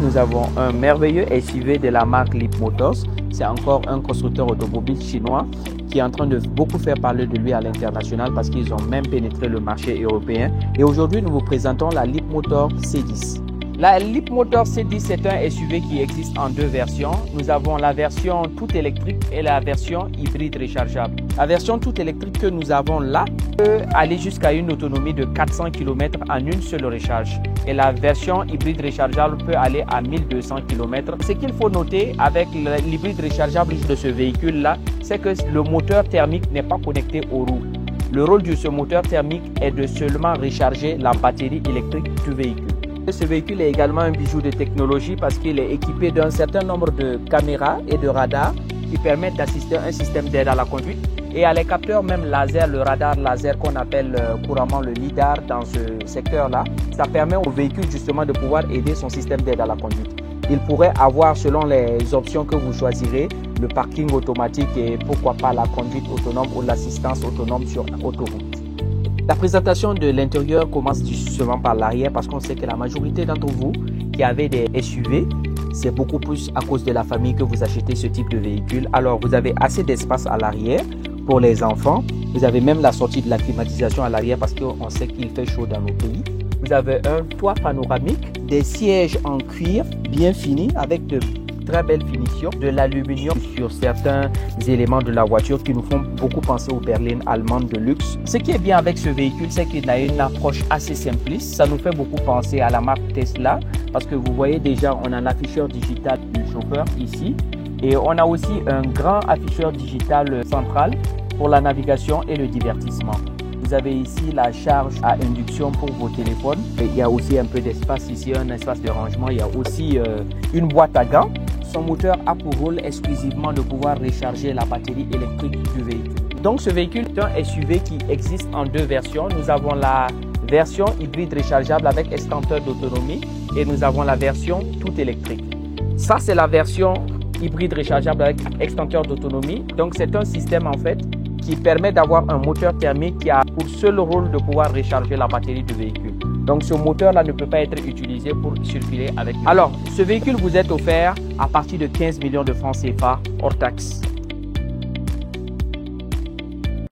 Nous avons un merveilleux SUV de la marque Leapmotor. C'est encore un constructeur automobile chinois qui est en train de beaucoup faire parler de lui à l'international parce qu'ils ont même pénétré le marché européen. Et aujourd'hui, nous vous présentons la Leapmotor C10. La Leapmotor C10, c'est un SUV qui existe en deux versions. Nous avons la version tout électrique et la version hybride rechargeable. La version tout électrique que nous avons là peut aller jusqu'à une autonomie de 400 km en une seule recharge. Et la version hybride rechargeable peut aller à 1200 km. Ce qu'il faut noter avec l'hybride rechargeable de ce véhicule-là, c'est que le moteur thermique n'est pas connecté aux roues. Le rôle de ce moteur thermique est de seulement recharger la batterie électrique du véhicule. Ce véhicule est également un bijou de technologie parce qu'il est équipé d'un certain nombre de caméras et de radars qui permettent d'assister à un système d'aide à la conduite et à les capteurs même laser, le radar laser qu'on appelle couramment le LiDAR dans ce secteur-là. Ça permet au véhicule justement de pouvoir aider son système d'aide à la conduite. Il pourrait avoir, selon les options que vous choisirez, le parking automatique et pourquoi pas la conduite autonome ou l'assistance autonome sur autoroute. La présentation de l'intérieur commence justement par l'arrière parce qu'on sait que la majorité d'entre vous qui avez des SUV, c'est beaucoup plus à cause de la famille que vous achetez ce type de véhicule. Alors vous avez assez d'espace à l'arrière pour les enfants. Vous avez même la sortie de la climatisation à l'arrière parce qu'on sait qu'il fait chaud dans nos pays. Vous avez un toit panoramique, des sièges en cuir bien finis avec de très belle finition, de l'aluminium sur certains éléments de la voiture qui nous font beaucoup penser aux berlines allemandes de luxe. Ce qui est bien avec ce véhicule, c'est qu'il a une approche assez simpliste. Ça nous fait beaucoup penser à la marque Tesla parce que vous voyez déjà, on a l'afficheur digital du chauffeur ici et on a aussi un grand afficheur digital central pour la navigation et le divertissement. Vous avez ici la charge à induction pour vos téléphones. Et il y a aussi un peu d'espace ici, un espace de rangement. Il y a aussi une boîte à gants. Son moteur a pour rôle exclusivement de pouvoir recharger la batterie électrique du véhicule. Donc ce véhicule est un SUV qui existe en deux versions. Nous avons la version hybride rechargeable avec extincteur d'autonomie et nous avons la version tout électrique. Ça c'est la version hybride rechargeable avec extincteur d'autonomie. Donc c'est un système en fait qui permet d'avoir un moteur thermique qui a pour seul rôle de pouvoir recharger la batterie du véhicule. Donc ce moteur-là ne peut pas être utilisé pour circuler avec. Alors, ce véhicule vous est offert à partir de 15 millions de francs CFA hors taxe.